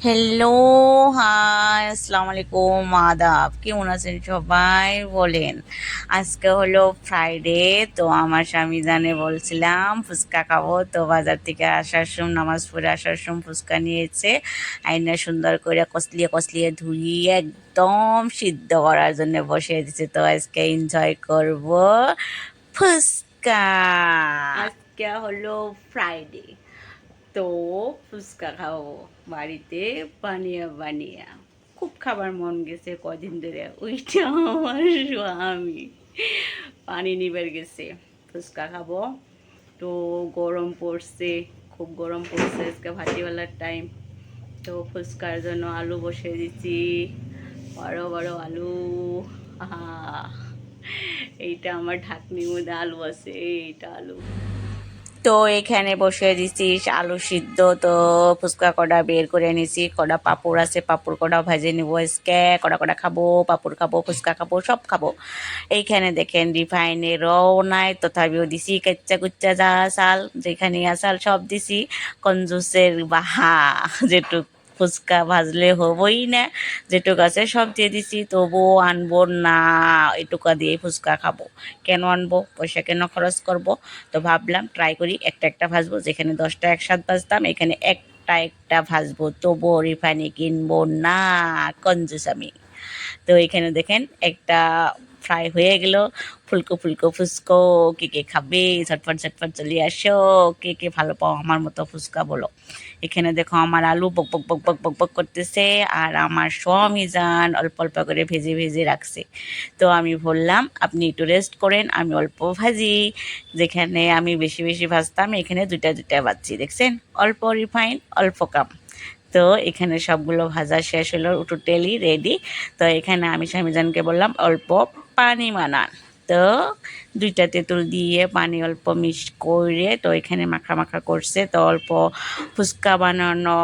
Hello, high, আসসালামু আলাইকুম, আদাব। কেমন আছেন সবাই বলেন? আজকে হলো ফ্রাইডে, তো আমার স্বামী জানে বলছিলাম ফুচকা খাবো, তো বাজার থেকে আসার সময় নামাজ পড়ে আসার সময় ফুচকা নিয়েছে। আইনা সুন্দর করে কসলিয়ে কসলিয়ে ধুইয়ে একদম সিদ্ধ করার জন্য বসিয়ে দিচ্ছে। তো আজকে এনজয় করব ফুচকা। আজকে হলো ফ্রাইডে, তো ফুচকা খাবো বাড়িতে বানিয়ে বানিয়ে। খুব খাবার মন গেছে কদিন ধরে, ওইটা আমার স্বামী পানি নিবার গেছে। ফুচকা খাবো, তো গরম পড়ছে, খুব গরম পড়ছে আজকে ভাটিবেলার টাইম। তো ফুচকার জন্য আলু বসিয়ে দিচ্ছি, বড় বড় আলু। আহা, এইটা আমার ঢাকনির মধ্যে আলু আছে, এইটা আলু। তো এখানে বসিয়ে দিচ্ছি আলু সিদ্ধ। তো ফুচকা কটা বের করে নিছি, কটা পাঁপড় আছে, পাঁপড় কটা ভেজে নিবো আজকে। কটা কটা খাবো, পাঁপড় খাবো, ফুচকা খাবো, সব খাবো। এইখানে দেখেন রিফাইনেরও নাই, তথাপিও দিছি কাচ্চা কুচ্চা যা চাল, যেখানে আসাল সব দিছি। কঞ্জুসের বাহা, যেটুক ফুচকা ভাজলে হবই না, যেটুক আছে সব দিয়ে দিছি। তবুও আনবো না, এটুকা দিয়ে ফুচকা খাবো। কেন আনবো, পয়সা কেন খরচ করব? তো ভাবলাম ট্রাই করি, একটা একটা ভাজবো। যেখানে 10টা একসাথ ভাজতাম, এখানে একটা একটা ভাজবো, তবুও রিফাইনে কিনবো না, কঞ্জুস আমি। তো এখানে দেখেন একটা ফ্রাই হয়ে গেল, ফুলকো ফুলকো ফুচকো। কে কে খাবে, ঝটফট ঝটফট চলে আসো। কে কে ভালো পাও আমার মতো ফুচকা বলো। এখানে দেখো আমার আলু বক বক বক বক বক বক করতেছে, আর আমার স্বামী জান অল্প অল্প করে ভেজে ভেজে রাখছে। তো আমি বললাম আপনি একটু রেস্ট করেন, আমি অল্প ভাজি। যেখানে আমি বেশি বেশি ভাজতাম, এখানে দুইটা দুইটা ভাজছি, দেখছেন? অল্প রিফাইন অল্প কাম। তো এখানে সবগুলো ভাজা শেষ হলো, টোটালি রেডি। তো এখানে আমি স্বামীজানকে বললাম অল্প পানি বানান। তো দুইটা তেঁতুল দিয়ে পানি অল্প মিক্স করে, তো এখানে মাখা মাখা করছে। তো অল্প ফুচকা বানানো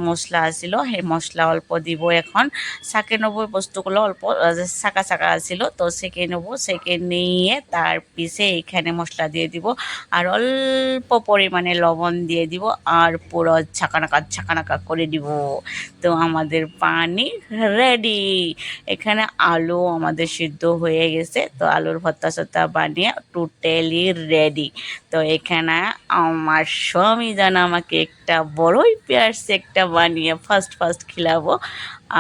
মশলা আছিল, সেই মশলা অল্প দিব এখন। ছাঁকে নেবো বস্তুগুলো অল্প ছাঁকা ছাঁকা আছিল, তো সেঁকে নেবো। সেঁকে নিয়ে তার পিছে এখানে মশলা দিয়ে দিব, আর অল্প পরিমাণে লবণ দিয়ে দিব, আর পুরো ছাকানাকা করে দিব। তো আমাদের পানি রেডি। এখানে আলু আমাদের সিদ্ধ হয়ে গেছে, তো আলুর ভর্তা সত্তা বানিয়ে টোটালি রেডি। তো এখানে আমার স্বামী যেন আমাকে একটা বড়ই পেঁয়াজ একটা বানিয়ে ফার্স্ট ফার্স্ট খিলাবো,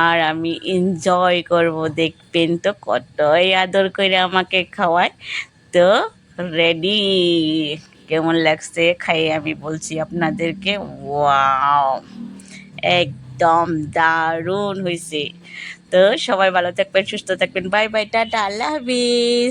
আর আমি এনজয় করব। দেখবেন তো কতই আদর করে আমাকে খাওয়ায়। তো রেডি, কেমন লাগছে খাইয়ে আমি বলছি আপনাদেরকে, ওয়াও, একদম দারুণ হয়েছে। তো সবাই ভালো থাকবেন, সুস্থ থাকবেন, বাই বাই, টাটা, আল্লাহ হাফিজ।